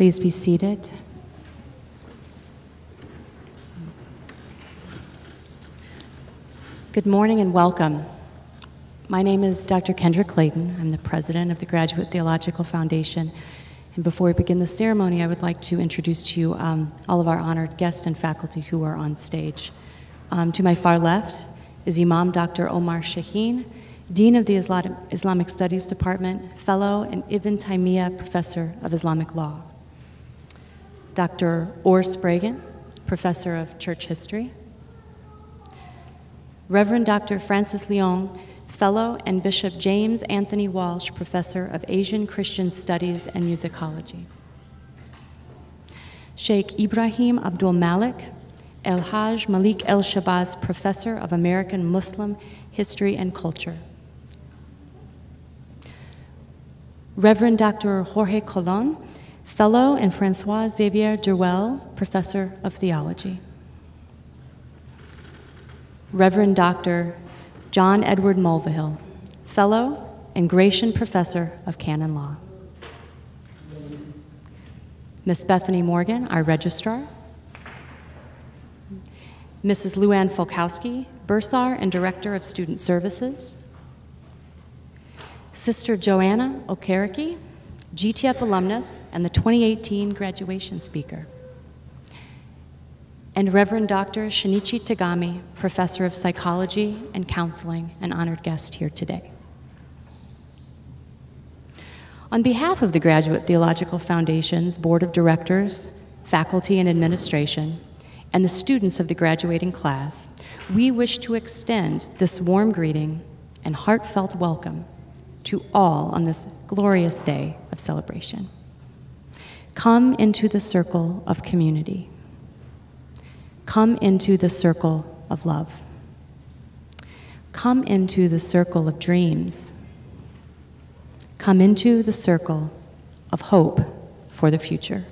Please be seated. Good morning and welcome. My name is Dr. Kendra Clayton. I'm the president of the Graduate Theological Foundation. And before we begin the ceremony, I would like to introduce to you all of our honored guests and faculty who are on stage. To my far left is Imam Dr. Omar Shaheen, Dean of the Islamic Studies Department, Fellow and Ibn Taymiyyah Professor of Islamic Law. Dr. Orr Spragan, Professor of Church History. Reverend Dr. Francis Leong, Fellow, and Bishop James Anthony Walsh, Professor of Asian Christian Studies and Musicology. Sheikh Ibrahim Abdul Malik, El Haj Malik El Shabazz, Professor of American Muslim History and Culture. Reverend Dr. Jorge Colon, Fellow, and Francois Xavier Durwell, Professor of Theology. Reverend Dr. John Edward Mulvihill, Fellow and Gratian Professor of Canon Law. Ms. Bethany Morgan, our Registrar. Mrs. Luann Folkowski, Bursar and Director of Student Services. Sister Joanna Okereke, GTF alumnus and the 2018 graduation speaker. And Reverend Dr. Shinichi Tagami, Professor of Psychology and Counseling, an honored guest here today. On behalf of the Graduate Theological Foundation's Board of Directors, faculty and administration, and the students of the graduating class, we wish to extend this warm greeting and heartfelt welcome to all on this glorious day of celebration. Come into the circle of community. Come into the circle of love. Come into the circle of dreams. Come into the circle of hope for the future.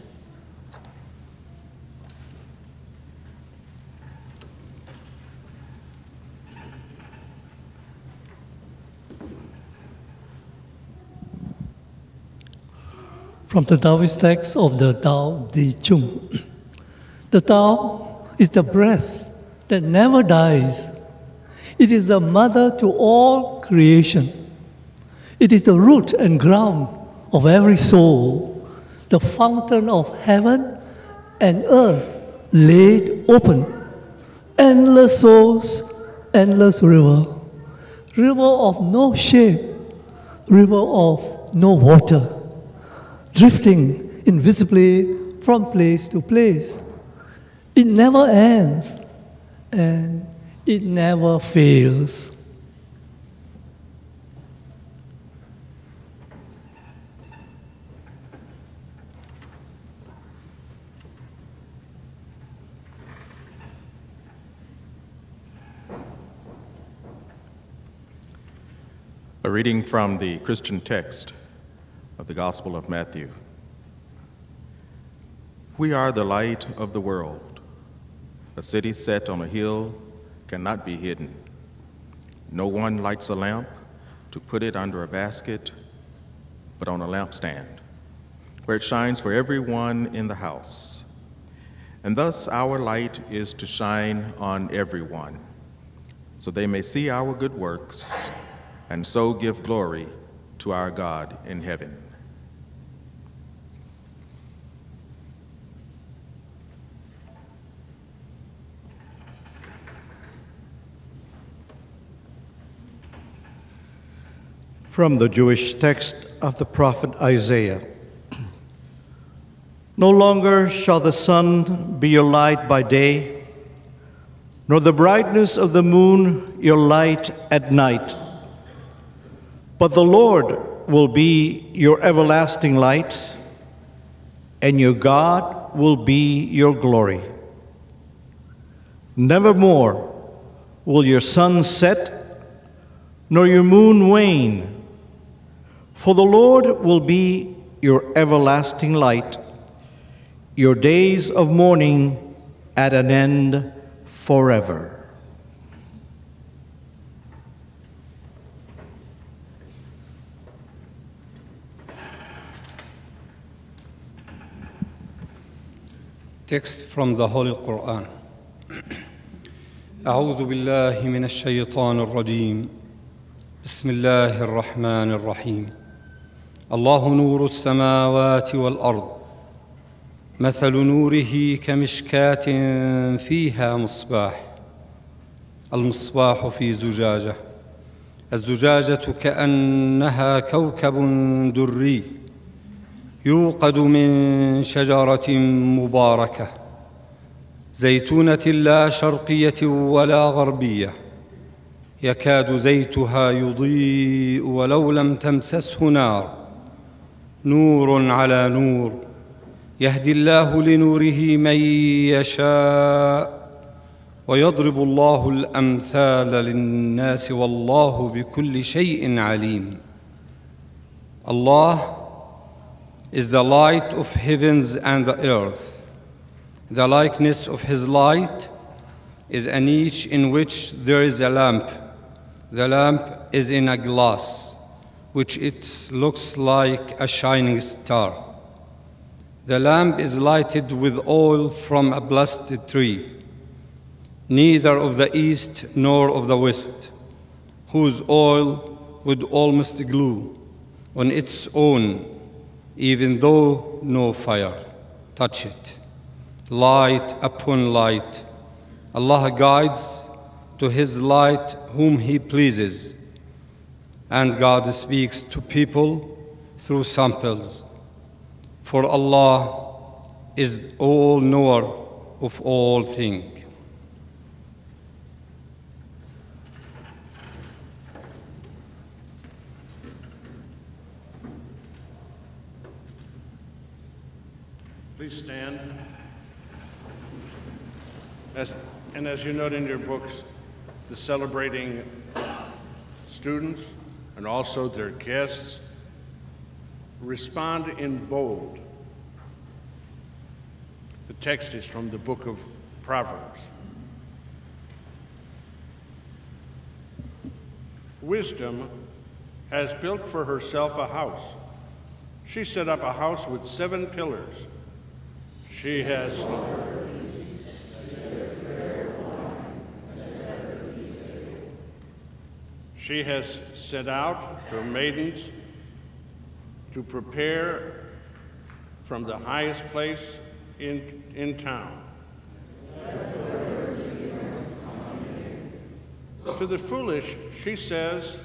From the Taoist text of the Tao Te Ching. The Tao is the breath that never dies. It is the mother to all creation. It is the root and ground of every soul, the fountain of heaven and earth laid open. Endless souls, endless river, river of no shape, river of no water, drifting invisibly from place to place. It never ends, and it never fails. A reading from the Christian text of the Gospel of Matthew. We are the light of the world. A city set on a hill cannot be hidden. No one lights a lamp to put it under a basket, but on a lampstand, where it shines for everyone in the house. And thus our light is to shine on everyone, so they may see our good works and so give glory to our God in heaven. From the Jewish text of the prophet Isaiah. No longer shall the sun be your light by day, nor the brightness of the moon your light at night. But the Lord will be your everlasting light, and your God will be your glory. Nevermore will your sun set, nor your moon wane, for the Lord will be your everlasting light, your days of mourning at an end forever. Text from the Holy Quran. أعوذ بالله من الشيطان الرجيم. بسم الله الرحمن الرحيم. الله نور السماوات والأرض. مثل نوره كمشكاة فيها مصباح. المصباح في زجاجة. الزجاجة كأنها كوكب دري يوقد من شجرة مباركة زيتونة لا شرقية ولا غربية يكاد زيتها يضيء ولو لم تمسسه نار نور على نور يهدي الله لنوره من يشاء ويضرب الله الأمثال للناس والله بكل شيء عليم. Allah is the light of heavens and the earth. The likeness of his light is a niche in which there is a lamp. The lamp is in a glass, which it looks like a shining star. The lamp is lighted with oil from a blessed tree, neither of the east nor of the west, whose oil would almost glue on its own, even though no fire touch it. Light upon light. Allah guides to his light whom he pleases, and God speaks to people through samples. For Allah is all-knower of all things. Please stand. As you note in your books, the celebrating students and also their guests respond in bold. The text is from the book of Proverbs. Wisdom has built for herself a house. She set up a house with 7 pillars. She has sent out her maidens to prepare from the highest place in town. To the foolish, she says,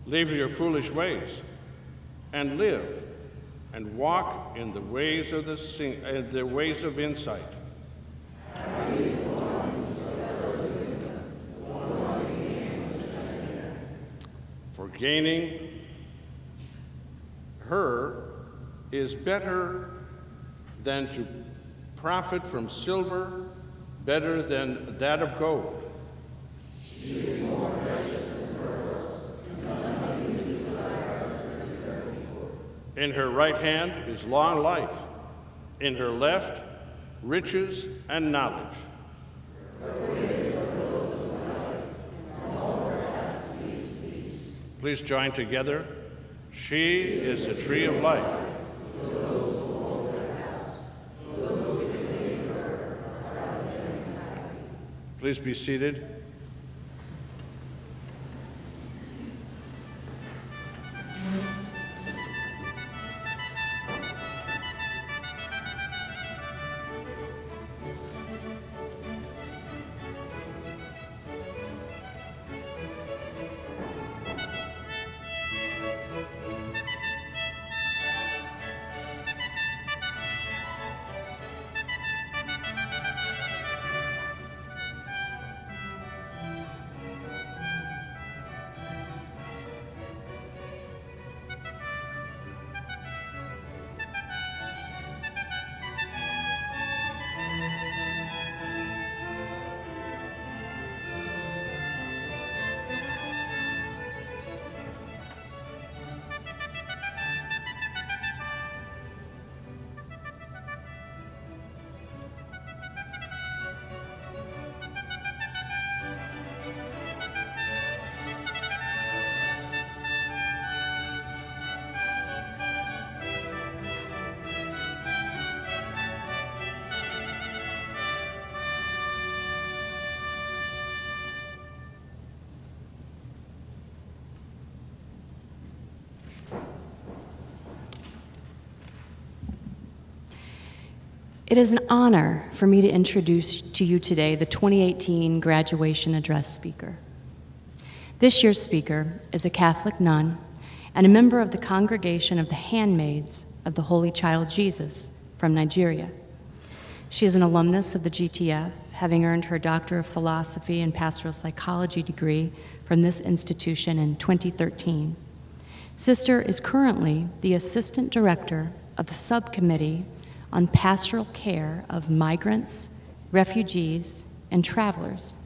leave your foolish ways and live and walk in the ways of the ways of insight. For gaining her is better than to profit from silver, better than that of gold. She is more precious than pearls, and nothing is desired. In her right hand is long life, in her left, riches and knowledge. Please join together. She is the tree of life. Please be seated. It is an honor for me to introduce to you today the 2018 graduation address speaker. This year's speaker is a Catholic nun and a member of the Congregation of the Handmaids of the Holy Child Jesus from Nigeria. She is an alumnus of the GTF, having earned her Doctor of Philosophy and Pastoral Psychology degree from this institution in 2013. Sister is currently the Assistant Director of the Subcommittee on Pastoral Care of Migrants, Refugees, and Travelers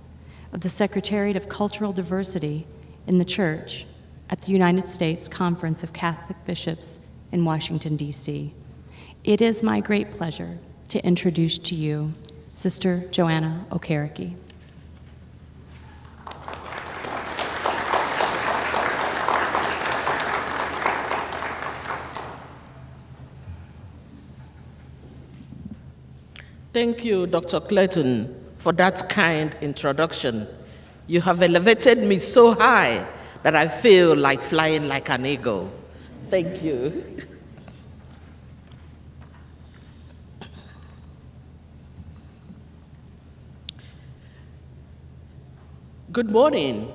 of the Secretariat of Cultural Diversity in the Church at the United States Conference of Catholic Bishops in Washington, D.C. It is my great pleasure to introduce to you Sister Joanna Okereke. Thank you, Dr. Clayton, for that kind introduction. You have elevated me so high that I feel like flying like an eagle. Thank you. Good morning.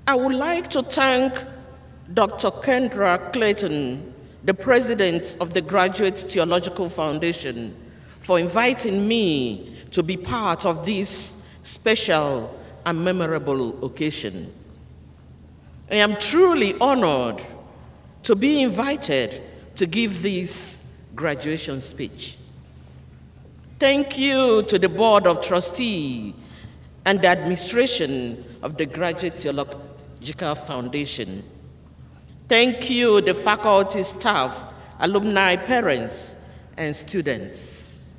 I would like to thank Dr. Kendra Clayton, the president of the Graduate Theological Foundation, for inviting me to be part of this special and memorable occasion. I am truly honored to be invited to give this graduation speech. Thank you to the Board of Trustees and the administration of the Graduate Theological Foundation. Thank you, the faculty, staff, alumni, parents, and students.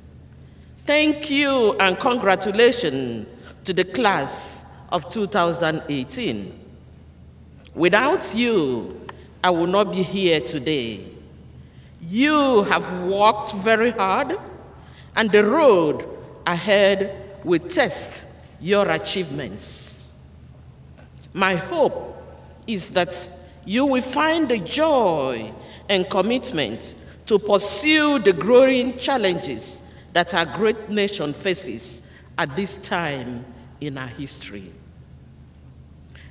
Thank you and congratulations to the class of 2018. Without you, I will not be here today. You have worked very hard, and the road ahead will test your achievements. My hope is that you will find the joy and commitment to pursue the growing challenges that our great nation faces at this time in our history.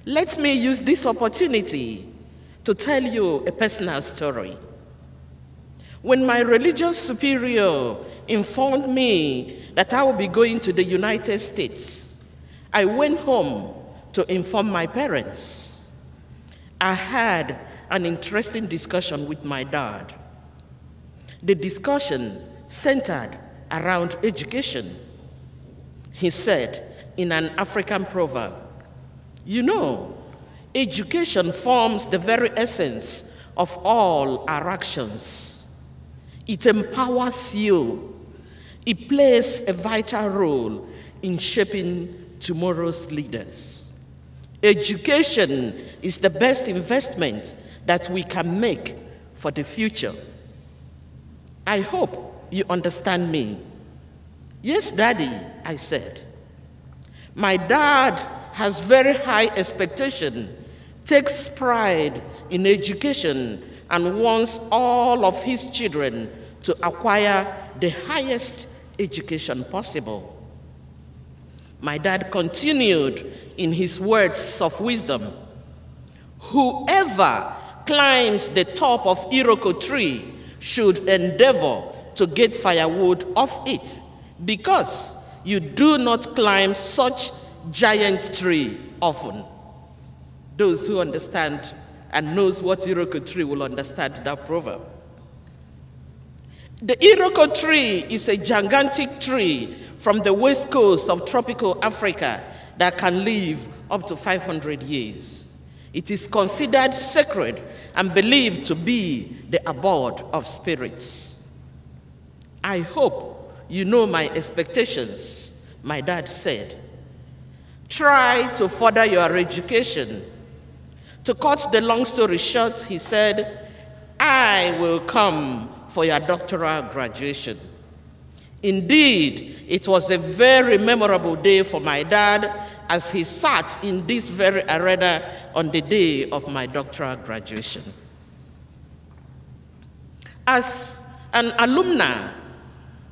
Let me use this opportunity to tell you a personal story. When my religious superior informed me that I would be going to the United States, I went home to inform my parents. I had an interesting discussion with my dad. The discussion centered around education. He said in an African proverb, "You know, education forms the very essence of all our actions. It empowers you. It plays a vital role in shaping tomorrow's leaders. Education is the best investment that we can make for the future." I hope you understand me. "Yes, Daddy," I said. My dad has very high expectation, takes pride in education, and wants all of his children to acquire the highest education possible. My dad continued in his words of wisdom, "Whoever climbs the top of Iroko tree should endeavor to get firewood off it, because you do not climb such giant tree often." Those who understand and knows what Iroko tree will understand that proverb. The Iroko tree is a gigantic tree from the west coast of tropical Africa that can live up to 500 years. It is considered sacred and believed to be the abode of spirits. "I hope you know my expectations," my dad said. "Try to further your education." To cut the long story short, he said, "I will come for your doctoral graduation." Indeed, it was a very memorable day for my dad as he sat in this very arena on the day of my doctoral graduation. As an alumna,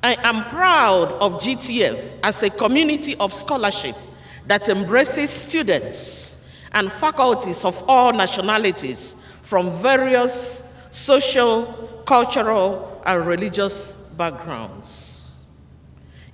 I am proud of GTF as a community of scholarship that embraces students and faculties of all nationalities from various social, cultural, and religious backgrounds.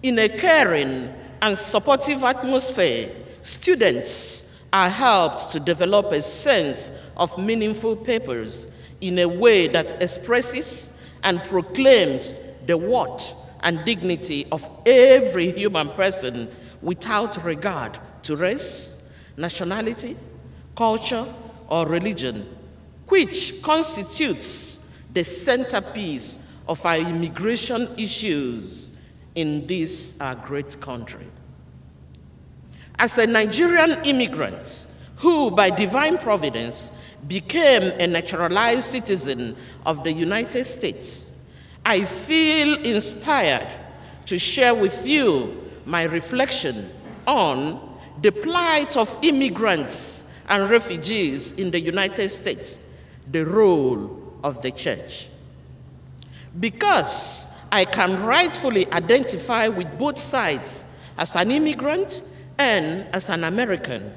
In a caring and supportive atmosphere, students are helped to develop a sense of meaningful purpose in a way that expresses and proclaims the worth and dignity of every human person without regard to race, nationality, culture, or religion, which constitutes the centerpiece of our immigration issues in this great country. As a Nigerian immigrant who, by divine providence, became a naturalized citizen of the United States, I feel inspired to share with you my reflection on the plight of immigrants and refugees in the United States, the role of the church. Because I can rightfully identify with both sides as an immigrant and as an American.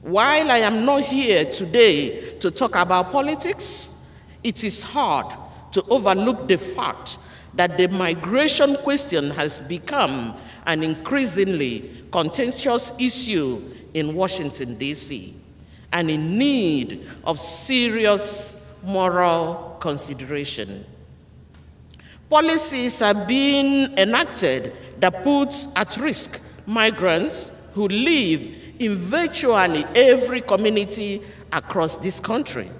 While I am not here today to talk about politics, it is hard to overlook the fact that the migration question has become an increasingly contentious issue in Washington, D.C., and in need of serious moral consideration. Policies are being enacted that put at risk migrants who live in virtually every community across this country.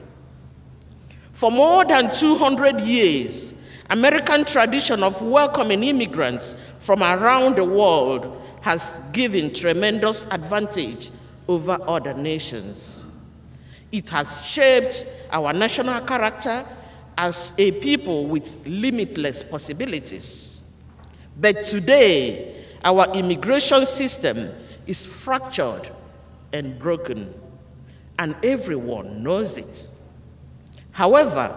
For more than 200 years, American tradition of welcoming immigrants from around the world has given tremendous advantage over other nations. It has shaped our national character as a people with limitless possibilities. But today, our immigration system is fractured and broken, and everyone knows it. However,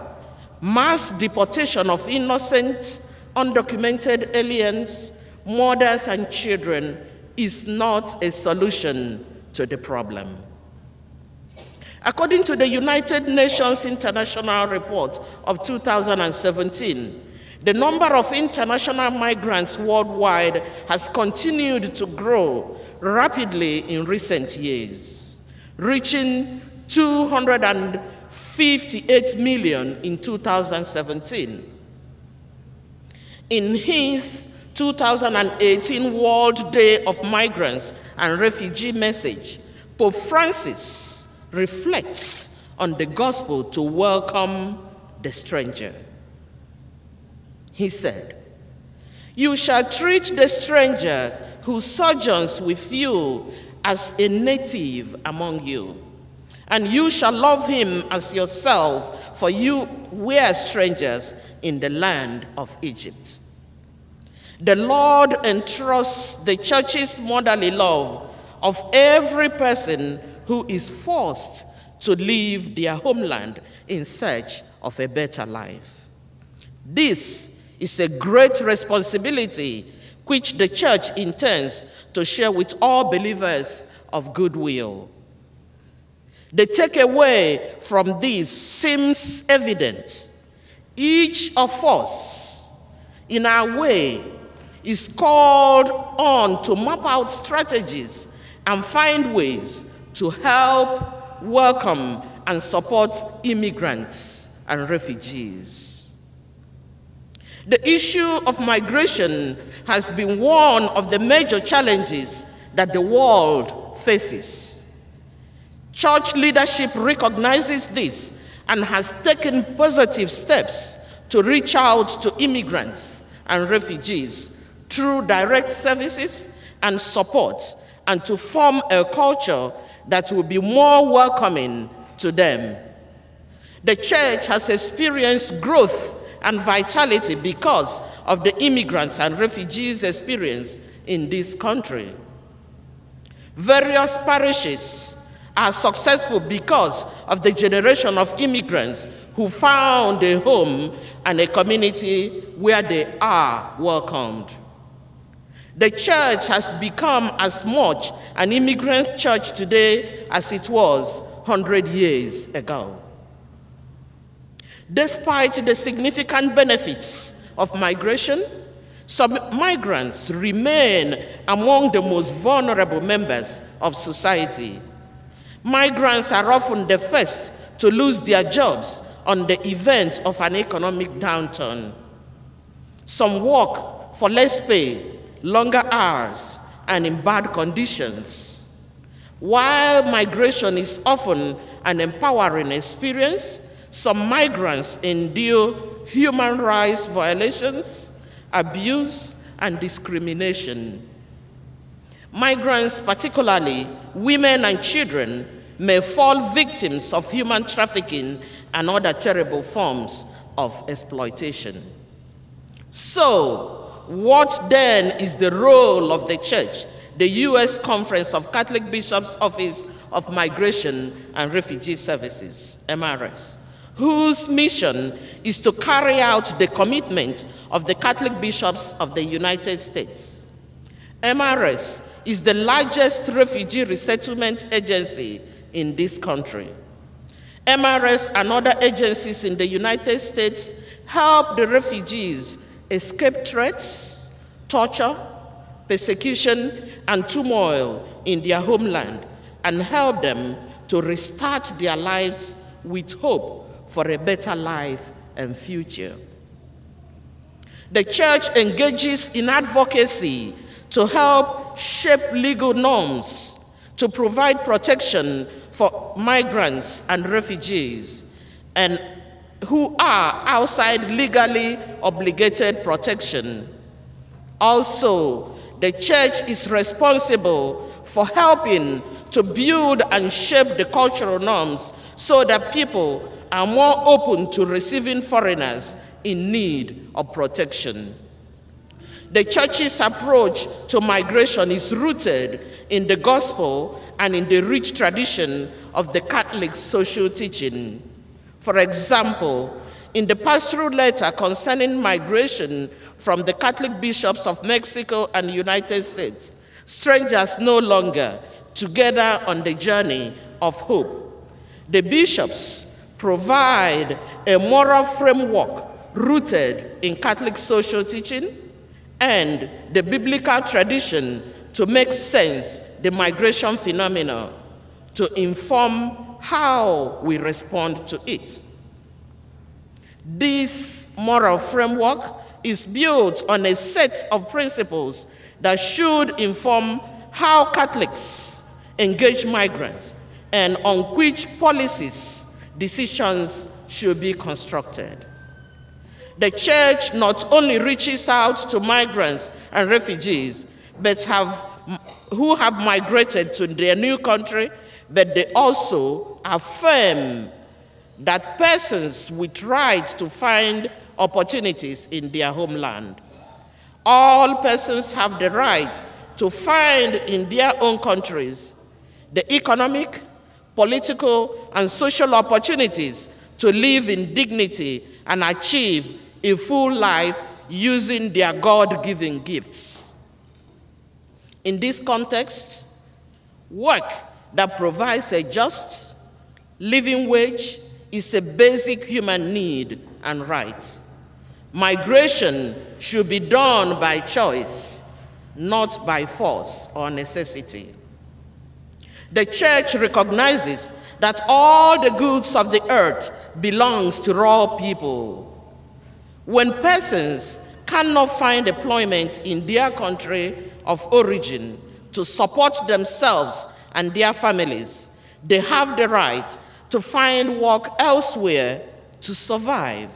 mass deportation of innocent, undocumented aliens, mothers, and children is not a solution to the problem. According to the United Nations International Report of 2017, the number of international migrants worldwide has continued to grow rapidly in recent years, reaching 258 million in 2017. In his 2018 World Day of Migrants and Refugee message, Pope Francis reflects on the gospel to welcome the stranger. He said, "You shall treat the stranger who sojourns with you as a native among you, and you shall love him as yourself, for you were strangers in the land of Egypt." The Lord entrusts the church's motherly love of every person who is forced to leave their homeland in search of a better life. This is a great responsibility which the church intends to share with all believers of goodwill. The takeaway from this seems evident. Each of us, in our way, is called on to map out strategies and find ways to help welcome and support immigrants and refugees. The issue of migration has been one of the major challenges that the world faces. Church leadership recognizes this and has taken positive steps to reach out to immigrants and refugees through direct services and support, and to form a culture that will be more welcoming to them. The church has experienced growth and vitality because of the immigrants and refugees' experience in this country. Various parishes are successful because of the generation of immigrants who found a home and a community where they are welcomed. The church has become as much an immigrant church today as it was 100 years ago. Despite the significant benefits of migration, some migrants remain among the most vulnerable members of society. Migrants are often the first to lose their jobs on the event of an economic downturn. Some work for less pay, longer hours, and in bad conditions. While migration is often an empowering experience, some migrants endure human rights violations, abuse, and discrimination. Migrants, particularly women and children, may fall victims of human trafficking and other terrible forms of exploitation. So, what then is the role of the church, the U.S. Conference of Catholic Bishops' Office of Migration and Refugee Services, MRS, whose mission is to carry out the commitment of the Catholic bishops of the United States? MRS is the largest refugee resettlement agency in this country. MRS and other agencies in the United States help the refugees escape threats, torture, persecution, and turmoil in their homeland, and help them to restart their lives with hope for a better life and future. The church engages in advocacy to help shape legal norms to provide protection for migrants and refugees and who are outside legally obligated protection. Also, the church is responsible for helping to build and shape the cultural norms so that people are more open to receiving foreigners in need of protection. The church's approach to migration is rooted in the gospel and in the rich tradition of the Catholic social teaching. For example, in the pastoral letter concerning migration from the Catholic bishops of Mexico and the United States, strangers no longer, together on the journey of hope, the bishops provide a moral framework rooted in Catholic social teaching and the biblical tradition to make sense the migration phenomenon, to inform how we respond to it. This moral framework is built on a set of principles that should inform how Catholics engage migrants and on which policies decisions should be constructed. The church not only reaches out to migrants and refugees, but who have migrated to their new country, but they also affirm that persons with rights to find opportunities in their homeland. All persons have the right to find in their own countries the economic, political, and social opportunities to live in dignity and achieve a full life using their God-given gifts. In this context, work that provides a just living wage is a basic human need and right. Migration should be done by choice, not by force or necessity. The church recognizes that all the goods of the earth belongs to all people. When persons cannot find employment in their country of origin to support themselves and their families, they have the right to find work elsewhere to survive,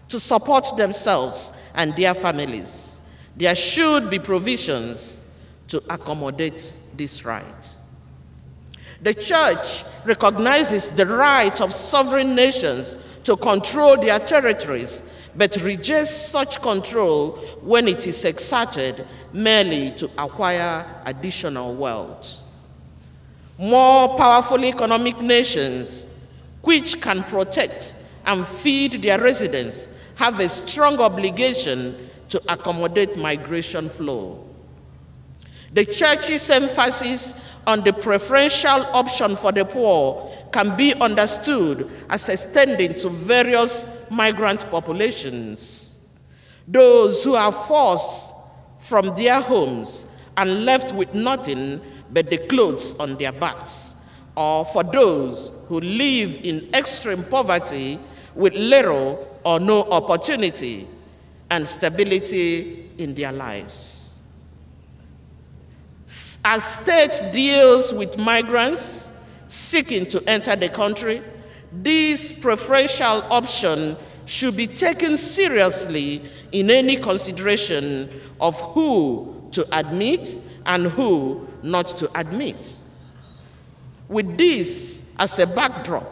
to support themselves and their families. There should be provisions to accommodate this right. The church recognizes the right of sovereign nations to control their territories, but rejects such control when it is exerted merely to acquire additional wealth. More powerful economic nations, which can protect and feed their residents, have a strong obligation to accommodate migration flow. The Church's emphasis on the preferential option for the poor can be understood as extending to various migrant populations. Those who are forced from their homes and left with nothing but the clothes on their backs, or for those who live in extreme poverty with little or no opportunity and stability in their lives. As state deals with migrants seeking to enter the country, this preferential option should be taken seriously in any consideration of who to admit and who not to admit. With this as a backdrop,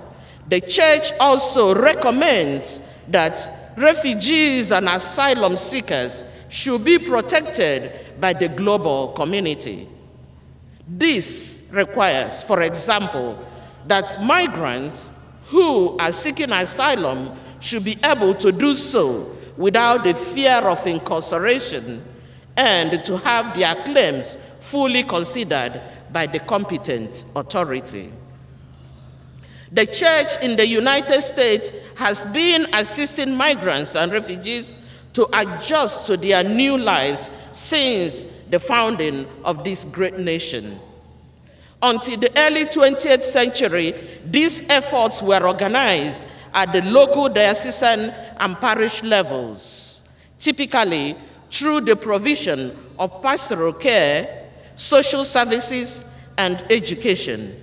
the Church also recommends that refugees and asylum seekers should be protected by the global community. This requires, for example, that migrants who are seeking asylum should be able to do so without the fear of incarceration and to have their claims fully considered by the competent authority. The Church in the United States has been assisting migrants and refugees to adjust to their new lives since the founding of this great nation. Until the early 20th century, these efforts were organized at the local diocesan and parish levels, typically through the provision of pastoral care, social services, and education.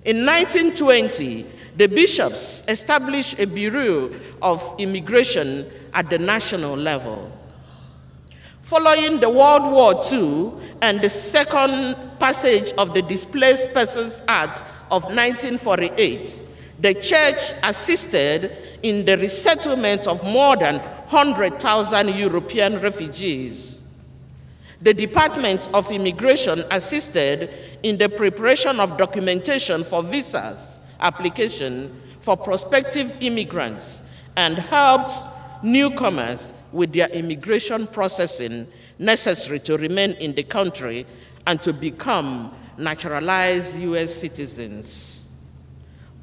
In 1920, the bishops established a Bureau of Immigration at the national level. Following the World War II and the second passage of the Displaced Persons Act of 1948, the Church assisted in the resettlement of more than 100,000 European refugees. The Department of Immigration assisted in the preparation of documentation for visas application for prospective immigrants and helped newcomers with their immigration processing necessary to remain in the country and to become naturalized U.S. citizens.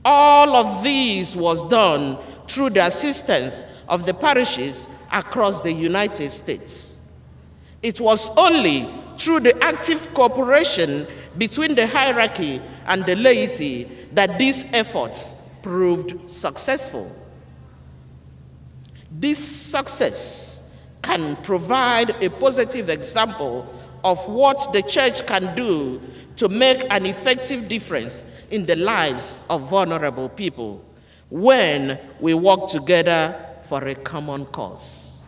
All of this was done through the assistance of the parishes across the United States. It was only through the active cooperation between the hierarchy and the laity that these efforts proved successful. This success can provide a positive example of what the Church can do to make an effective difference in the lives of vulnerable people when we work together for a common cause.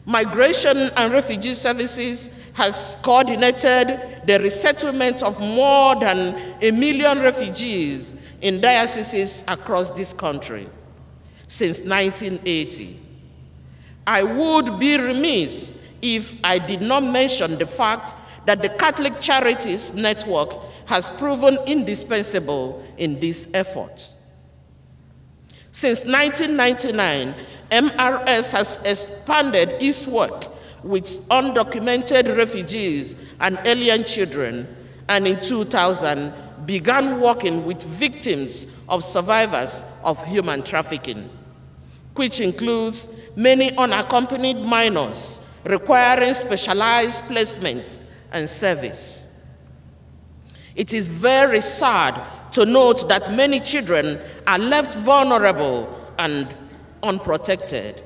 Migration and Refugee Services has coordinated the resettlement of more than 1 million refugees in dioceses across this country since 1980. I would be remiss if I did not mention the fact that the Catholic Charities Network has proven indispensable in this effort. Since 1999, MRS has expanded its work with undocumented refugees and alien children, and in 2000 began working with victims of survivors of human trafficking, which includes many unaccompanied minors requiring specialized placements and service. It is very sad to note that many children are left vulnerable and unprotected,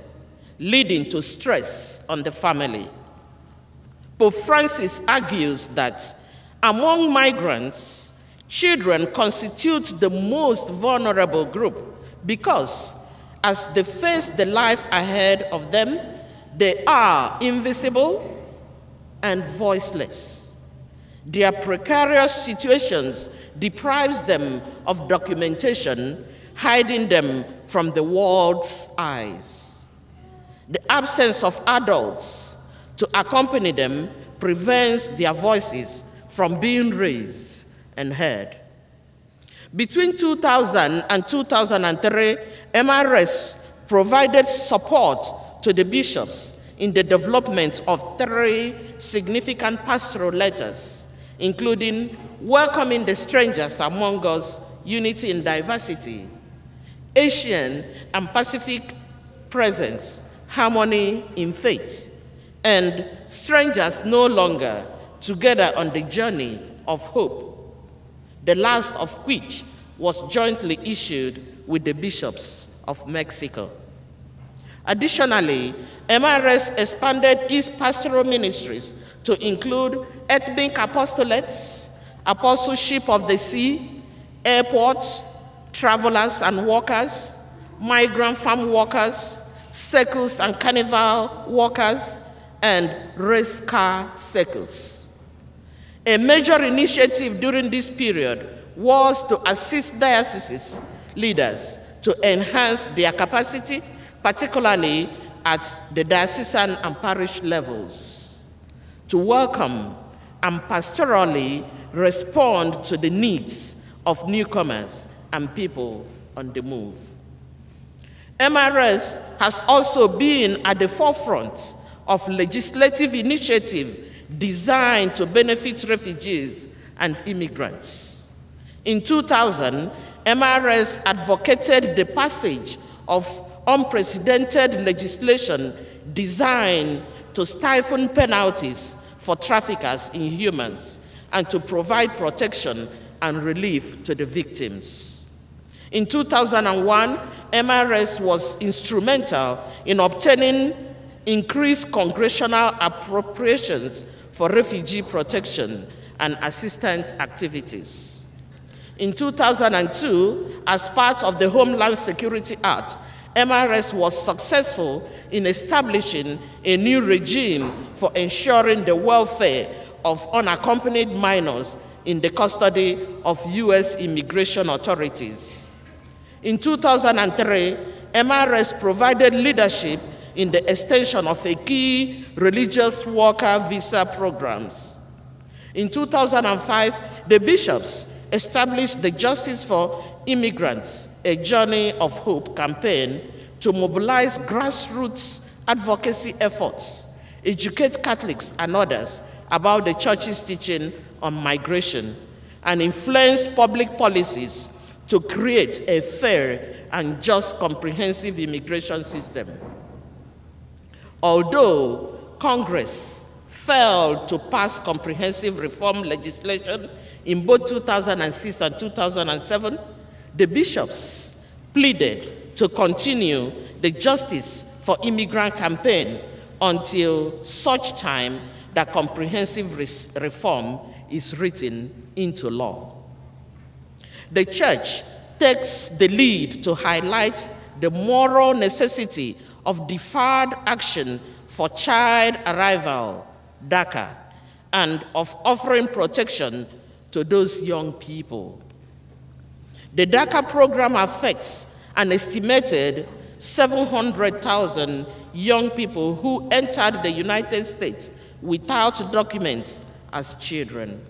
leading to stress on the family. Pope Francis argues that among migrants, children constitute the most vulnerable group because as they face the life ahead of them, they are invisible and voiceless. Their precarious situations deprives them of documentation, hiding them from the world's eyes. The absence of adults to accompany them prevents their voices from being raised and heard. Between 2000 and 2003, MRS provided support to the bishops in the development of 3 significant pastoral letters, including Welcoming the Strangers Among Us, Unity in Diversity, Asian and Pacific Presence, Harmony in Faith, and Strangers No Longer, Together on the Journey of Hope, the last of which was jointly issued with the bishops of Mexico. Additionally, MRS expanded its pastoral ministries to include ethnic apostolates, apostleship of the sea, airports, travelers and workers, migrant farm workers, circus and carnival workers, and race car circles. A major initiative during this period was to assist diocese leaders to enhance their capacity, particularly at the diocesan and parish levels, to welcome and pastorally respond to the needs of newcomers and people on the move. MRS has also been at the forefront of legislative initiative designed to benefit refugees and immigrants. In 2000, MRS advocated the passage of unprecedented legislation designed to stifle penalties for traffickers in humans and to provide protection and relief to the victims. In 2001, MRS was instrumental in obtaining increased congressional appropriations for refugee protection and assistance activities. In 2002, as part of the Homeland Security Act, MRS was successful in establishing a new regime for ensuring the welfare of unaccompanied minors in the custody of U.S. immigration authorities. In 2003, MRS provided leadership in the extension of a key religious worker visa programs. In 2005, the bishops established the Justice for Immigrants, a Journey of Hope campaign to mobilize grassroots advocacy efforts, educate Catholics and others about the Church's teaching on migration, and influence public policies to create a fair and just comprehensive immigration system. Although Congress failed to pass comprehensive reform legislation in both 2006 and 2007, the bishops pleaded to continue the Justice for Immigrant campaign until such time that comprehensive reform is written into law. The Church takes the lead to highlight the moral necessity of deferred action for child arrival, DACA, and of offering protection to those young people. The DACA program affects an estimated 700,000 young people who entered the United States without documents as children.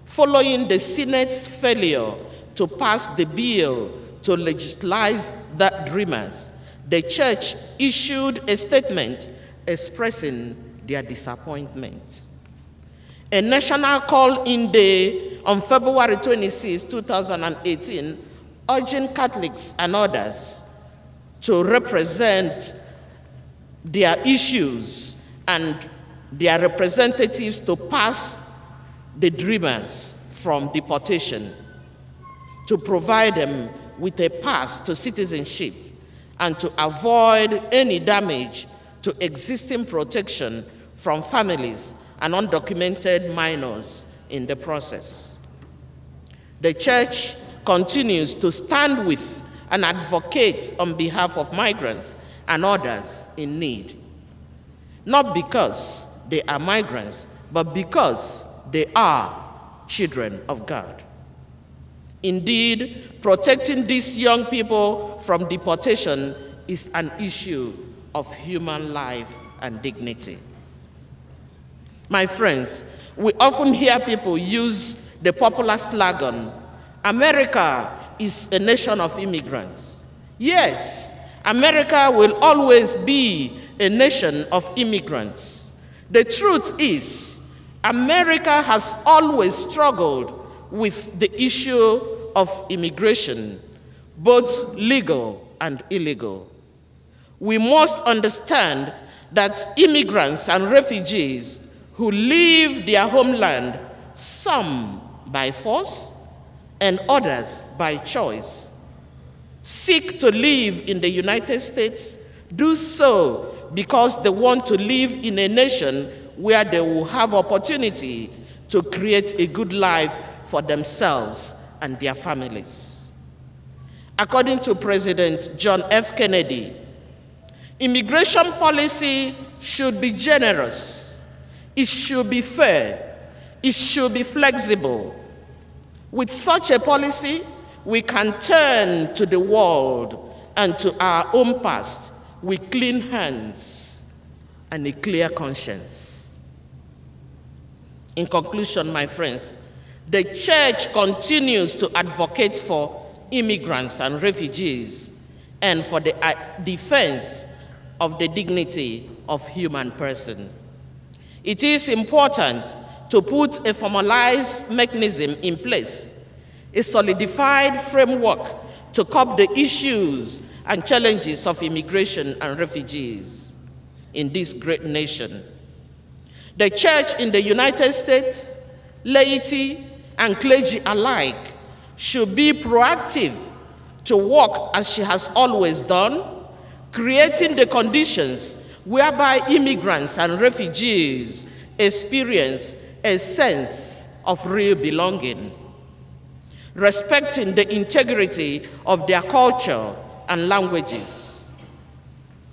Following the Senate's failure to pass the bill to legalize the Dreamers, the Church issued a statement expressing their disappointment. A national call-in day on February 26, 2018, urging Catholics and others to represent their issues and their representatives to pass the Dreamers from deportation, to provide them with a pass to citizenship, and to avoid any damage to existing protection from families and undocumented minors in the process. The Church continues to stand with and advocate on behalf of migrants and others in need, not because they are migrants, but because they are children of God. Indeed, protecting these young people from deportation is an issue of human life and dignity. My friends, we often hear people use the popular slogan, America is a nation of immigrants. Yes, America will always be a nation of immigrants. The truth is, America has always struggled with the issue of immigration, both legal and illegal. We must understand that immigrants and refugees who leave their homeland, some by force and others by choice, seek to live in the United States, do so because they want to live in a nation where they will have opportunity to create a good life for themselves and their families. According to President John F. Kennedy, immigration policy should be generous, it should be fair, it should be flexible. With such a policy, we can turn to the world and to our own past with clean hands and a clear conscience. In conclusion, my friends, the church continues to advocate for immigrants and refugees and for the defense of the dignity of human person. It is important to put a formalized mechanism in place, a solidified framework to cope the issues and challenges of immigration and refugees in this great nation. The church in the United States, laity and clergy alike, should be proactive to work as she has always done, creating the conditions whereby immigrants and refugees experience a sense of real belonging, respecting the integrity of their culture and languages.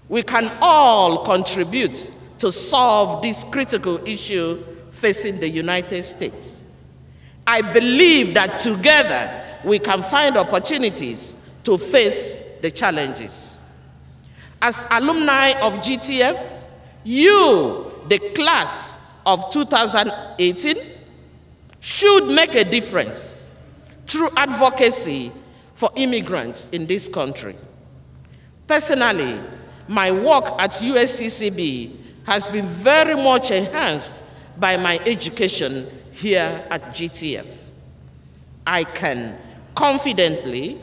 We can all contribute to solve this critical issue facing the United States. I believe that together we can find opportunities to face the challenges. As alumni of GTF, you, the class of 2018, should make a difference through advocacy for immigrants in this country. Personally, my work at USCCB has been very much enhanced by my education here at GTF. I can confidently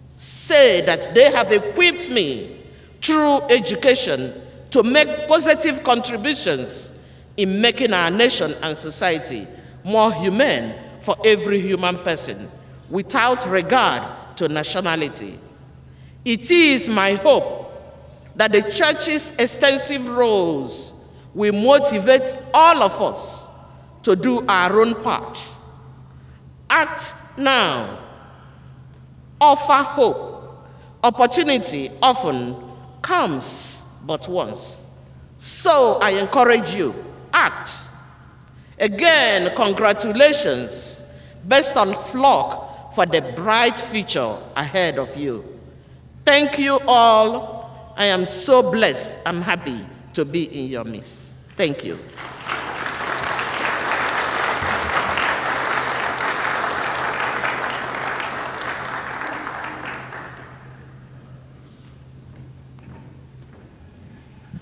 say that they have equipped me through education to make positive contributions in making our nation and society more humane for every human person, without regard to nationality. It is my hope that the church's extensive roles will motivate all of us to do our own part. Act now. Offer hope. Opportunity often comes but once. So I encourage you, act. Again, congratulations. Best of luck for the bright future ahead of you. Thank you all. I am so blessed. I'm happy to be in your midst. Thank you.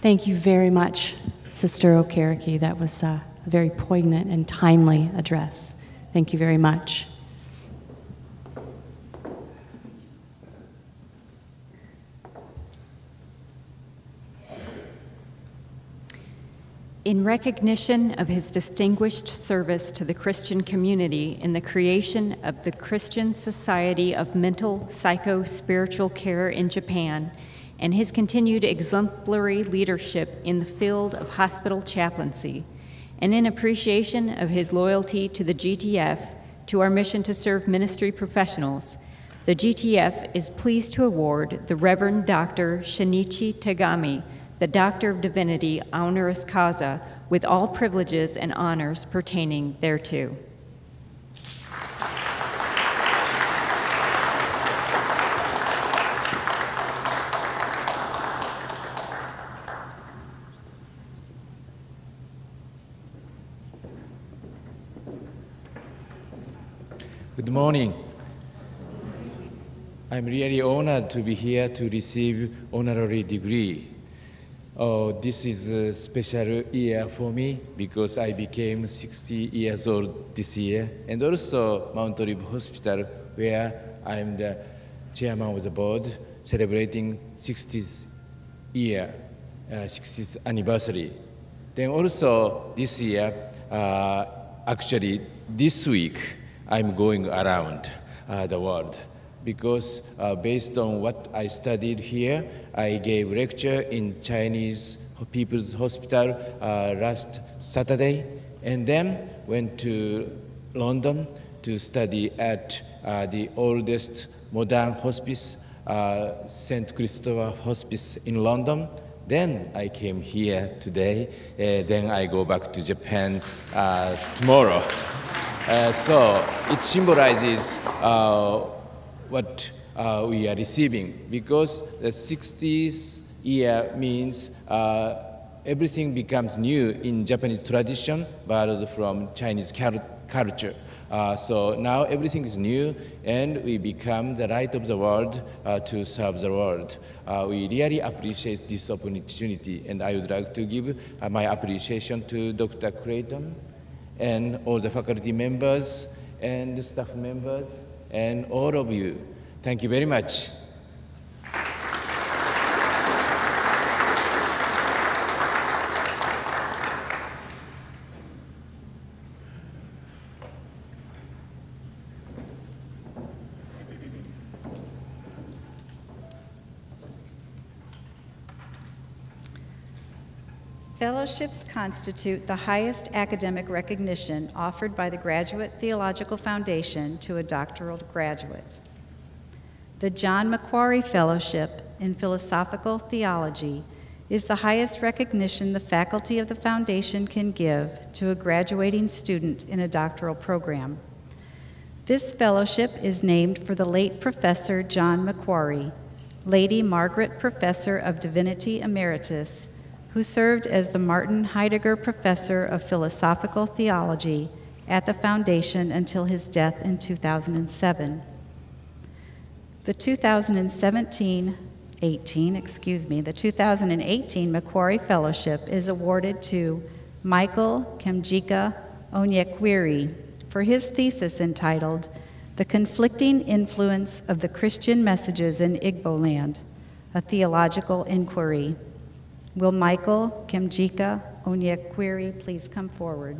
Thank you very much, Sister Okereke. That was a very poignant and timely address. Thank you very much. In recognition of his distinguished service to the Christian community in the creation of the Christian Society of Mental Psycho-Spiritual Care in Japan, and his continued exemplary leadership in the field of hospital chaplaincy, and in appreciation of his loyalty to the GTF, to our mission to serve ministry professionals, the GTF is pleased to award the Reverend Dr. Shinichi Tagami the Doctor of Divinity honoris causa with all privileges and honors pertaining thereto. Good morning. I'm really honored to be here to receive honorary degree. This is a special year for me because I became 60 years old this year, and also Mount Olive Hospital, where I'm the chairman of the board, celebrating 60th year, 60th anniversary. Then also this year, actually this week, I'm going around the world because based on what I studied here, I gave lecture in Chinese People's Hospital last Saturday, and then went to London to study at the oldest modern hospice, St. Christopher Hospice in London. Then I came here today, then I go back to Japan tomorrow. So it symbolizes what we are receiving, because the 60th year means everything becomes new in Japanese tradition, borrowed from Chinese culture. So now everything is new, and we become the light of the world to serve the world. We really appreciate this opportunity, and I would like to give my appreciation to Dr. Clayton and all the faculty members and staff members and all of you. Thank you very much. Fellowships constitute the highest academic recognition offered by the Graduate Theological Foundation to a doctoral graduate. The John Macquarie Fellowship in Philosophical Theology is the highest recognition the faculty of the foundation can give to a graduating student in a doctoral program. This fellowship is named for the late Professor John Macquarie, Lady Margaret Professor of Divinity Emeritus, who served as the Martin Heidegger Professor of Philosophical Theology at the Foundation until his death in 2007. The 2018 Macquarie Fellowship is awarded to Michael Kemjika Onyekwiri for his thesis entitled The Conflicting Influence of the Christian Messages in Igbo Land, a Theological Inquiry. Will Michael Kemjika Onyekwiri please come forward?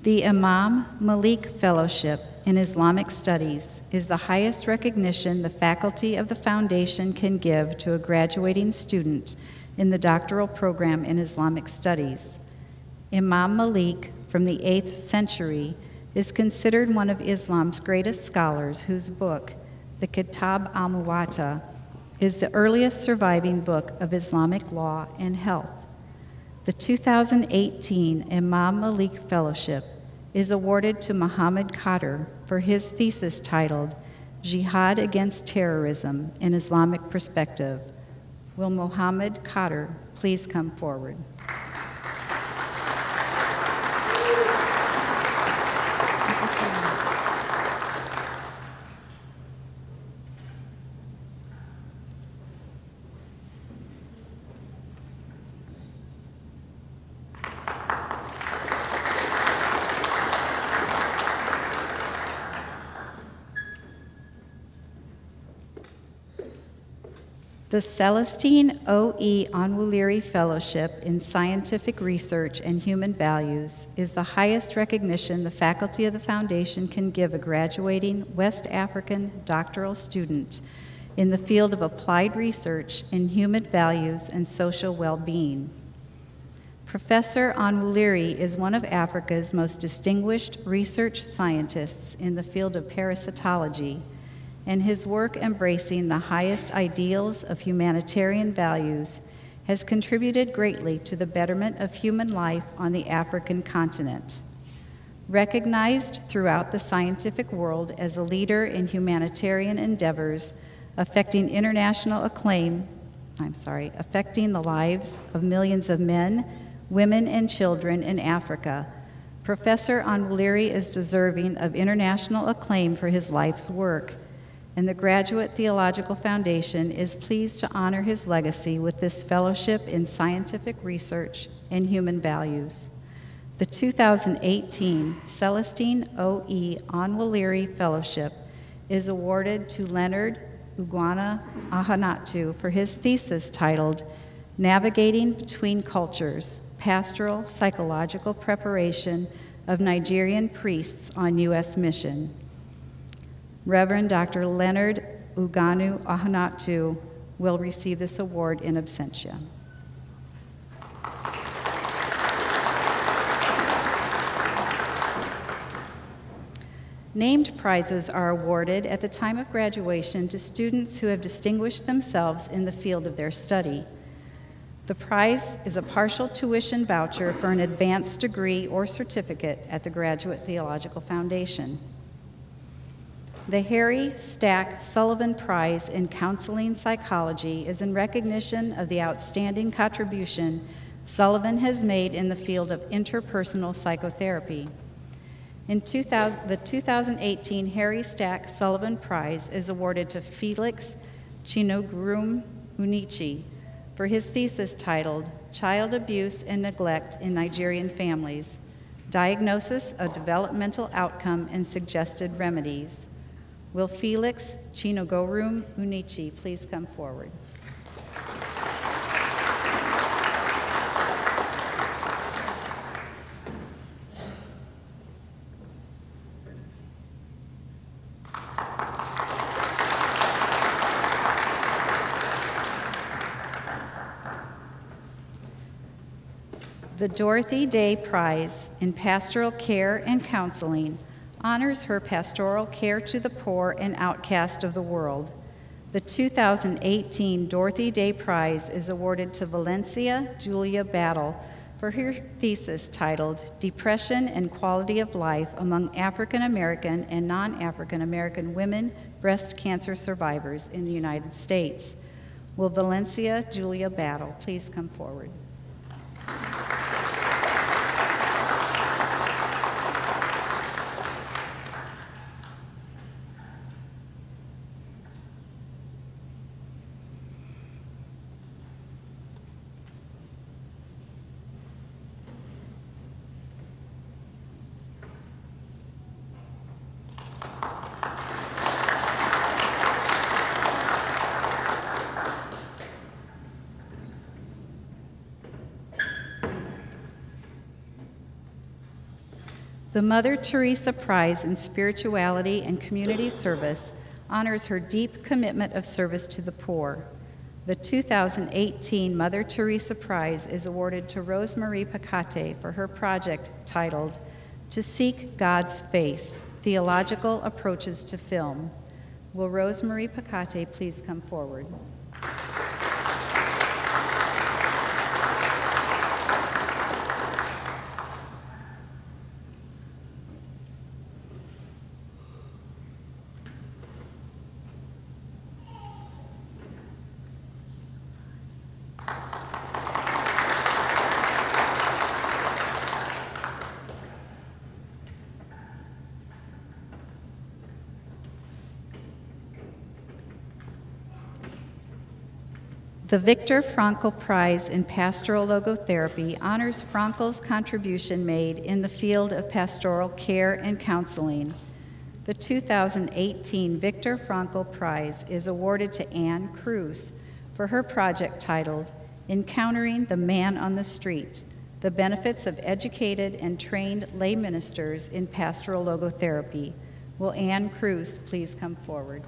The Imam Malik Fellowship in Islamic Studies is the highest recognition the faculty of the foundation can give to a graduating student in the doctoral program in Islamic Studies. Imam Malik, from the 8th century, is considered one of Islam's greatest scholars, whose book, the Kitab al-Muwatta, is the earliest surviving book of Islamic law and health. The 2018 Imam Malik Fellowship is awarded to Muhammad Khader for his thesis titled Jihad Against Terrorism in Islamic Perspective. Will Muhammad Khader please come forward? The Celestine O.E. Onwuliri Fellowship in Scientific Research and Human Values is the highest recognition the faculty of the foundation can give a graduating West African doctoral student in the field of applied research in human values and social well-being. Professor Onwuliri is one of Africa's most distinguished research scientists in the field of parasitology and his work embracing the highest ideals of humanitarian values has contributed greatly to the betterment of human life on the African continent. Recognized throughout the scientific world as a leader in humanitarian endeavors affecting the lives of millions of men, women, and children in Africa, Professor Onwuliri is deserving of international acclaim for his life's work, and the Graduate Theological Foundation is pleased to honor his legacy with this fellowship in scientific research and human values. The 2018 Celestine O.E. Onwuliri Fellowship is awarded to Leonard Ugwana Ahanatu for his thesis titled Navigating Between Cultures, Pastoral Psychological Preparation of Nigerian Priests on U.S. Mission. Reverend Dr. Leonard Uganu Ahanatu will receive this award in absentia. Named prizes are awarded at the time of graduation to students who have distinguished themselves in the field of their study. The prize is a partial tuition voucher for an advanced degree or certificate at the Graduate Theological Foundation. The Harry Stack Sullivan Prize in Counseling Psychology is in recognition of the outstanding contribution Sullivan has made in the field of interpersonal psychotherapy. The 2018 Harry Stack Sullivan Prize is awarded to Felix Chinogurum Unichi for his thesis titled Child Abuse and Neglect in Nigerian Families, Diagnosis of Developmental Outcome and Suggested Remedies. Will Felix Chinogurum Unichi please come forward? The Dorothy Day Prize in Pastoral Care and Counseling honors her pastoral care to the poor and outcast of the world. The 2018 Dorothy Day Prize is awarded to Valencia Julia Battle for her thesis titled Depression and Quality of Life Among African American and Non-African American Women Breast Cancer Survivors in the United States. Will Valencia Julia Battle please come forward? The Mother Teresa Prize in Spirituality and Community Service honors her deep commitment of service to the poor. The 2018 Mother Teresa Prize is awarded to Rosemarie Pacate for her project titled To Seek God's Face, Theological Approaches to Film. Will Rosemarie Pacate please come forward? The Viktor Frankl Prize in Pastoral Logotherapy honors Frankl's contribution made in the field of pastoral care and counseling. The 2018 Viktor Frankl Prize is awarded to Anne Cruz for her project titled Encountering the Man on the Street, the Benefits of Educated and Trained Lay Ministers in Pastoral Logotherapy. Will Anne Cruz please come forward?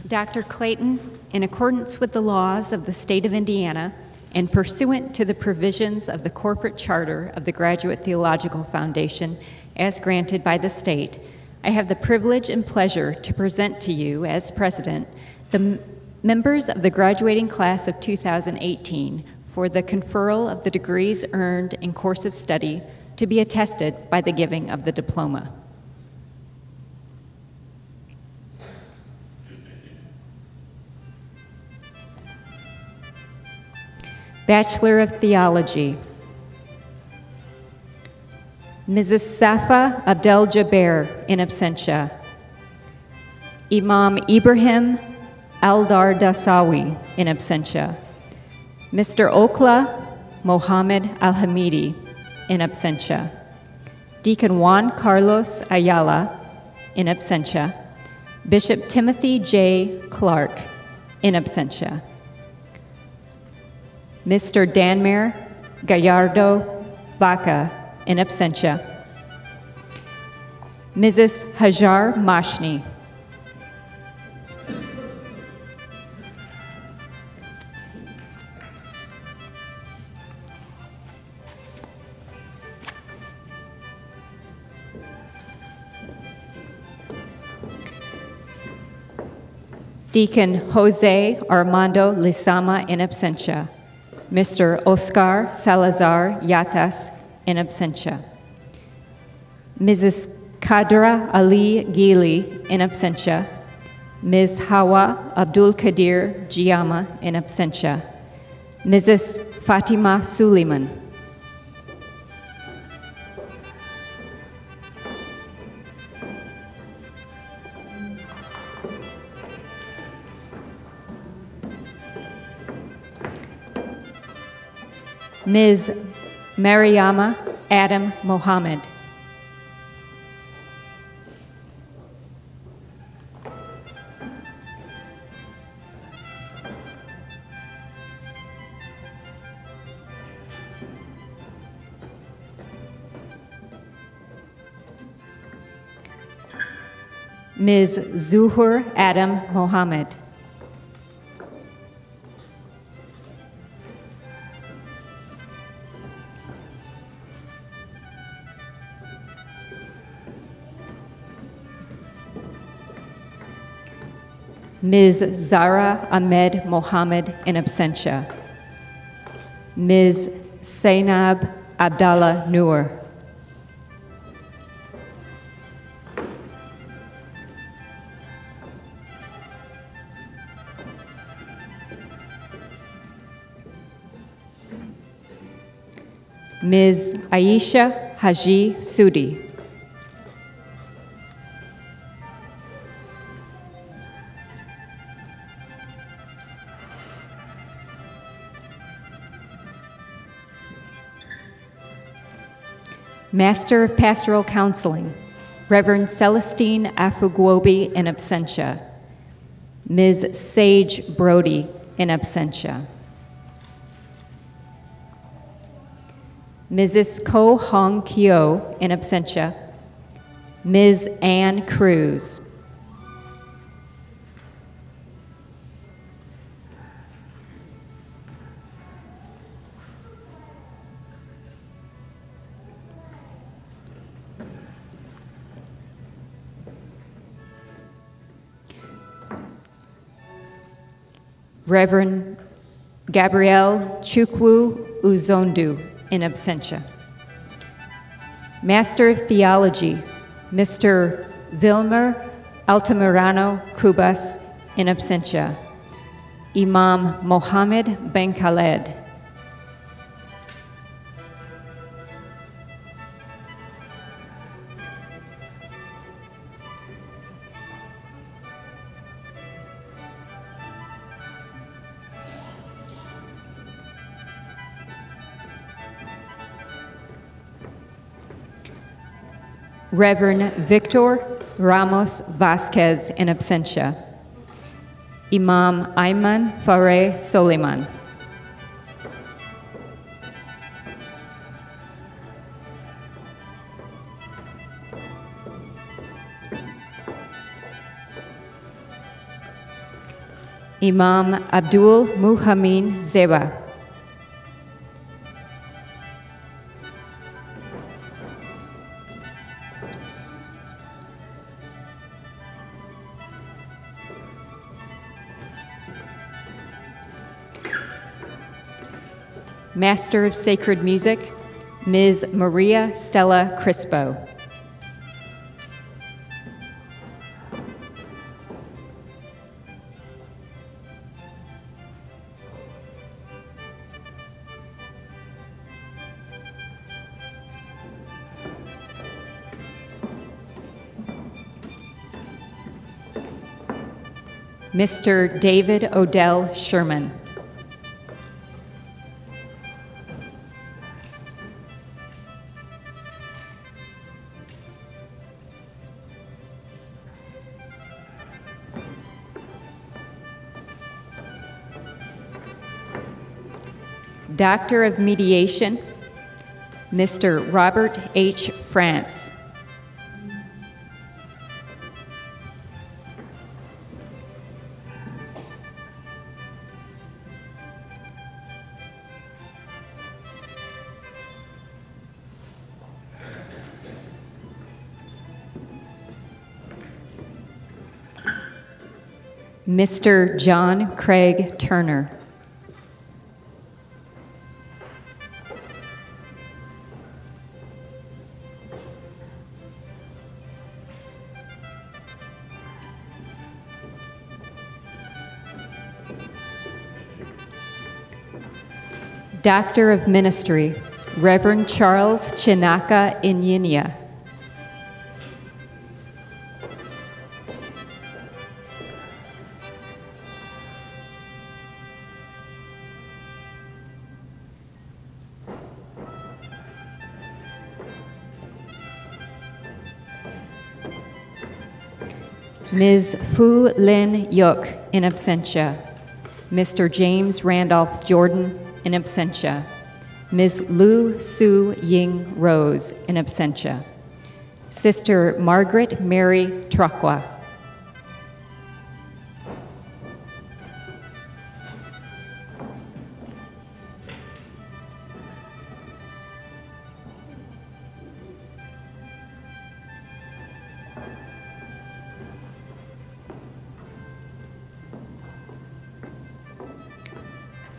Dr. Clayton, in accordance with the laws of the state of Indiana and pursuant to the provisions of the corporate charter of the Graduate Theological Foundation as granted by the state, I have the privilege and pleasure to present to you, as president, the members of the graduating class of 2018 for the conferral of the degrees earned in course of study to be attested by the giving of the diploma. Bachelor of Theology, Mrs. Safa Abdel Jaber, in absentia. Imam Ibrahim Aldar Dasawi, in absentia. Mr. Okla Mohammed Al-Hamidi, in absentia. Deacon Juan Carlos Ayala, in absentia. Bishop Timothy J. Clark, in absentia. Mr. Danmer Gallardo Vaca, in absentia. Mrs. Hajar Mashni. Deacon Jose Armando Lizama, in absentia. Mr. Oscar Salazar Yatas, in absentia. Mrs. Kadra Ali Gili, in absentia. Ms. Hawa Abdul Kadir Giama, in absentia. Mrs. Fatima Suleiman. Ms. Mariama Adam Mohammed. Ms. Zuhur Adam Mohammed. Ms. Zara Ahmed Mohammed, in absentia. Ms. Zainab Abdallah Noor. Ms. Aisha Haji Sudi. Master of Pastoral Counseling, Reverend Celestine Afugwobi, in absentia. Ms. Sage Brody, in absentia. Mrs. Ko Hong Kyo, in absentia. Ms. Ann Cruz. Reverend Gabrielle Chukwu Uzondu, in absentia. Master of Theology, Mr. Vilmer Altamirano Cubas, in absentia. Imam Mohammed Ben Khaled. Reverend Victor Ramos Vasquez, in absentia. Imam Ayman Fareh Soliman. Imam Abdul Muhammin Zeba. Master of Sacred Music, Ms. Maria Stella Crispo. Mr. David Odell Sherman. Doctor of Mediation, Mr. Robert H. France. Mr. John Craig Turner. Doctor of Ministry, Reverend Charles Chinaka Inyinya. Ms. Fu Lin Yuk, in absentia. Mr. James Randolph Jordan, in absentia. Ms. Lu Su Ying Rose, in absentia. Sister Margaret Mary Truqua.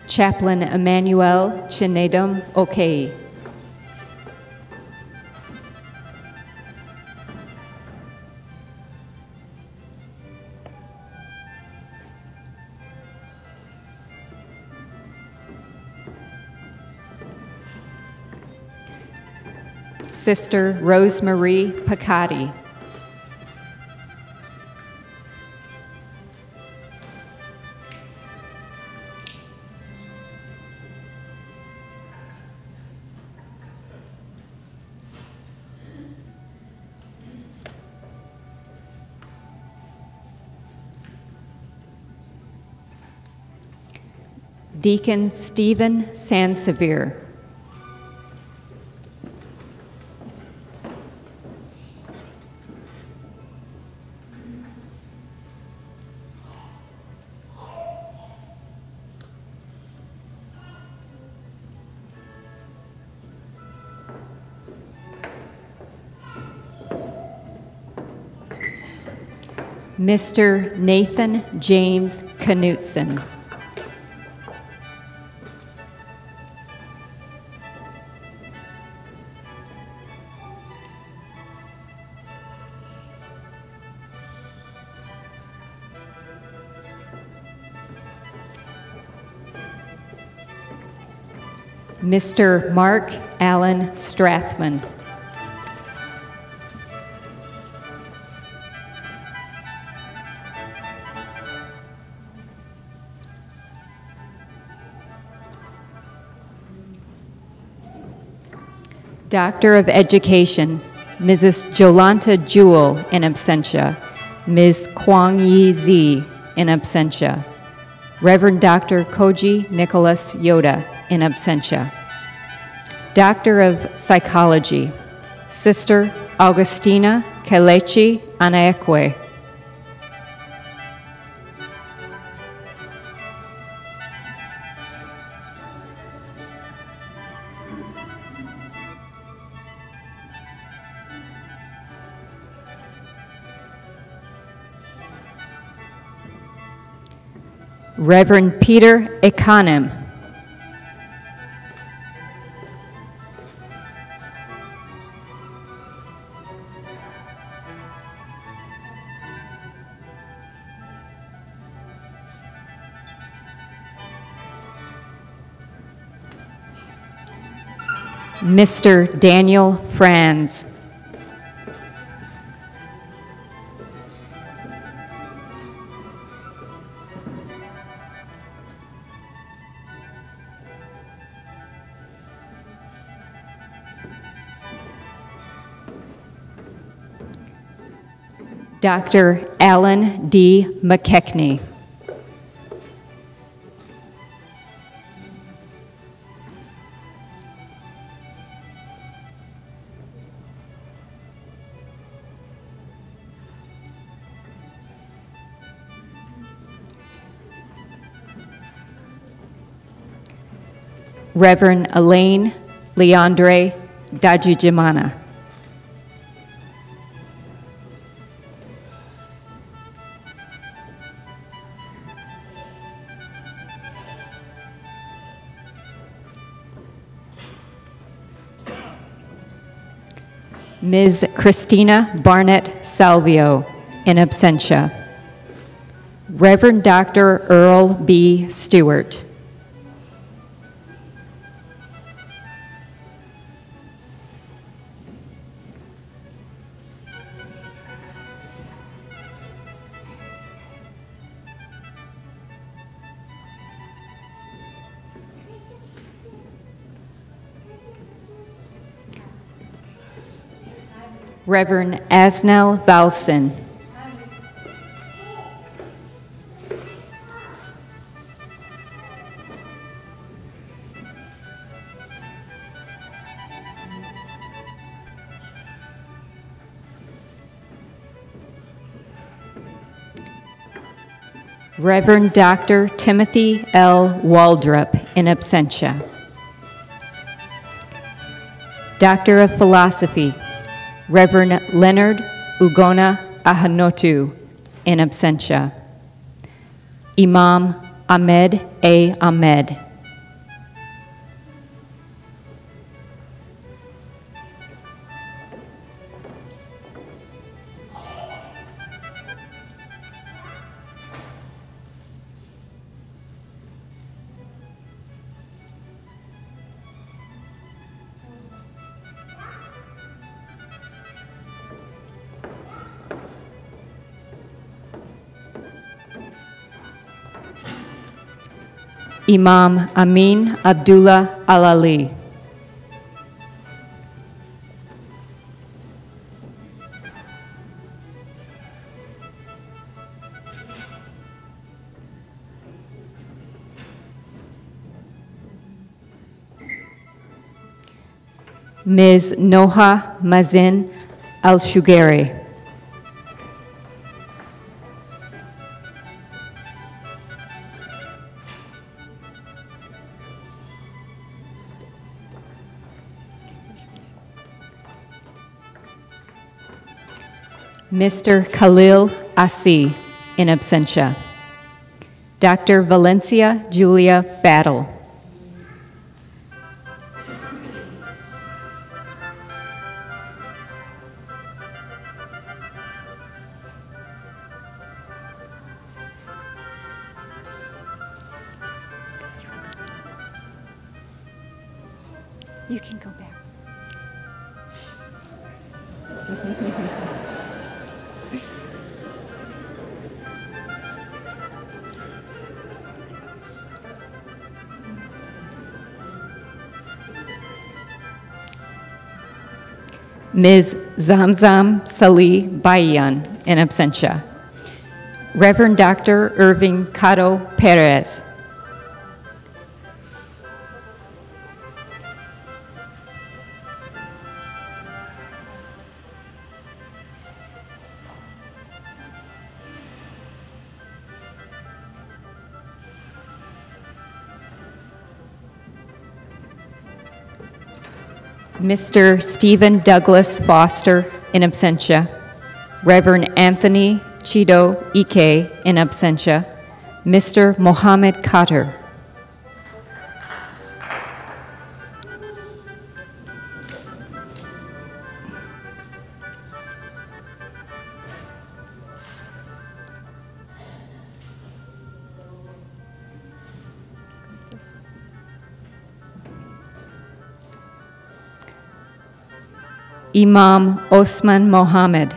Chaplain Emmanuel Chinedum Okei. Sister Rosemarie Picati. Deacon Stephen Sansevier. Mr. Nathan James Knutson. Mr. Mark Allen Strathman. Doctor of Education, Mrs. Jolanta Jewell, in absentia. Ms. Kwang Yi Zi, in absentia. Reverend Dr. Koji Nicholas Yoda, in absentia. Doctor of Psychology, Sister Augustina Kelechi Anaekwe. Reverend Peter Ekanem. Mr. Daniel Franz. Dr. Alan D. McKechnie. Reverend Elaine Leandre Dajujimana. Ms. Christina Barnett Salvio, in absentia. Reverend Dr. Earl B. Stewart. Reverend Asnel Valson. Reverend Dr. Timothy L. Waldrop, in absentia. Doctor of Philosophy, Reverend Leonard Ugona Ahanotu, in absentia. Imam Ahmed A. Ahmed. Imam Amin Abdullah Al-Ali. Ms. Noha Mazin Al-Shugeri. Mr. Khalil Asi, in absentia. Dr. Valencia Julia Battle. You can go back. Ms. Zamzam Salih Bayan, in absentia. Reverend Dr. Irving Cado Perez. Mr. Stephen Douglas Foster, in absentia. Reverend Anthony Chido Ike, in absentia. Mr. Mohammed Khater. Imam Osman Mohammed.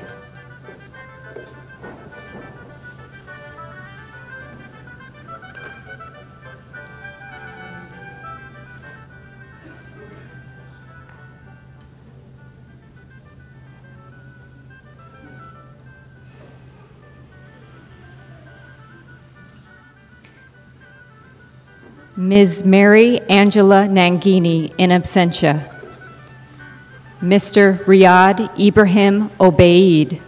Ms. Mary Angela Nangini, in absentia. Mr. Riyad Ibrahim Obeid.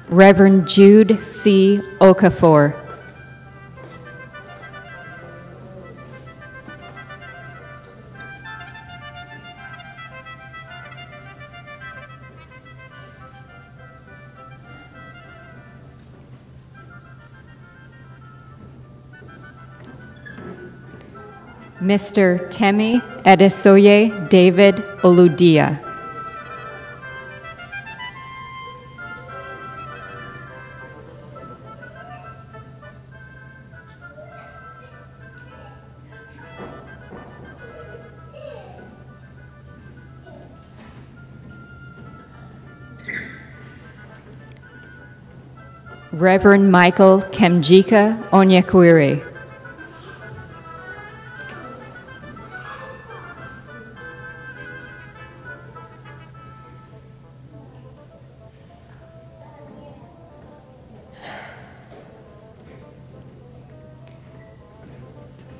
Reverend Jude C. Okafor. Mr. Temi Adesoye David Oludia. Reverend Michael Kemjika Onyekwere.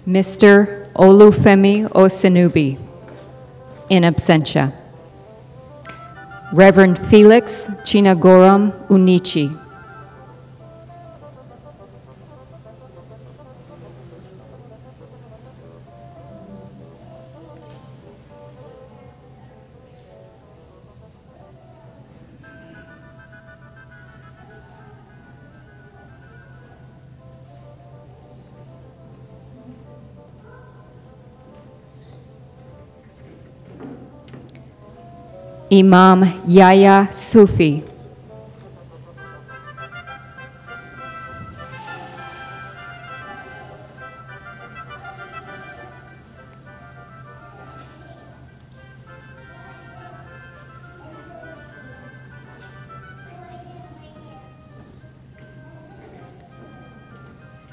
Mr. Olufemi Osenubi, in absentia. Reverend Felix Chinagoram Unichi. Imam Yahya Sufi.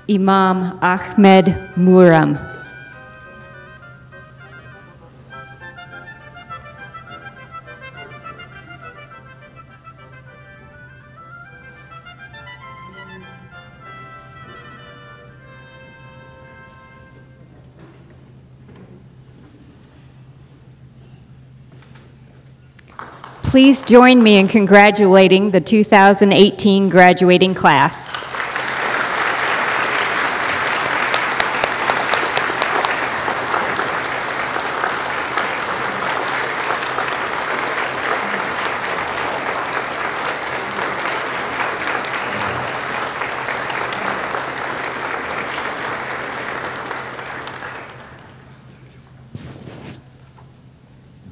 Imam Ahmed Muram. Please join me in congratulating the 2018 graduating class.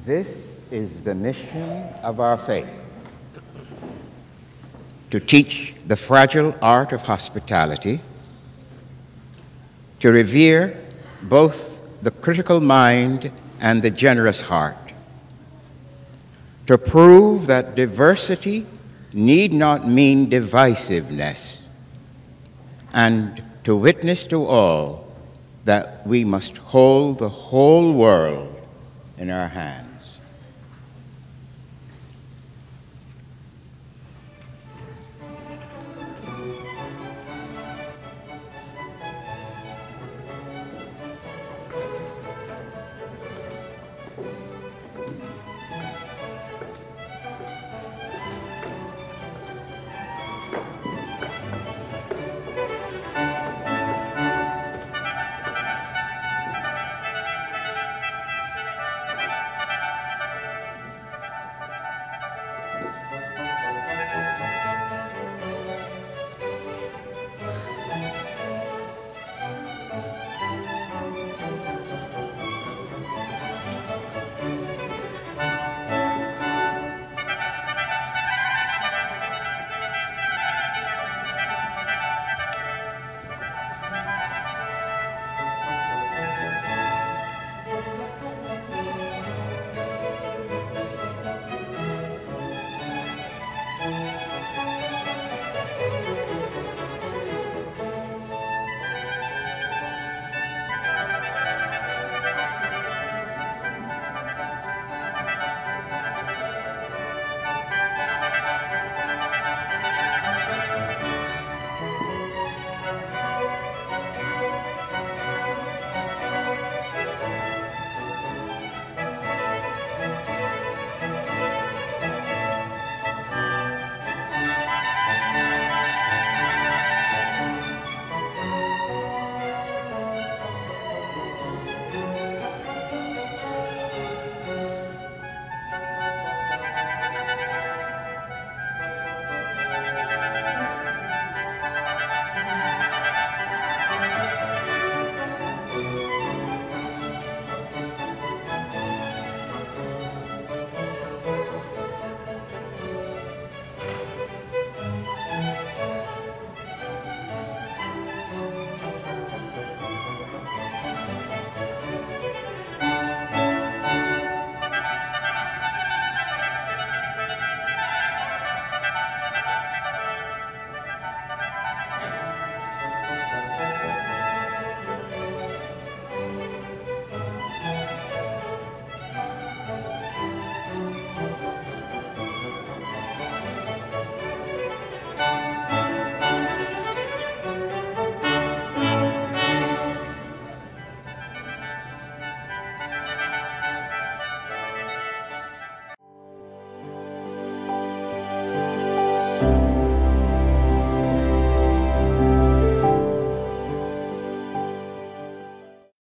This is the mission of our faith, to teach the fragile art of hospitality, to revere both the critical mind and the generous heart, to prove that diversity need not mean divisiveness, and to witness to all that we must hold the whole world in our hands.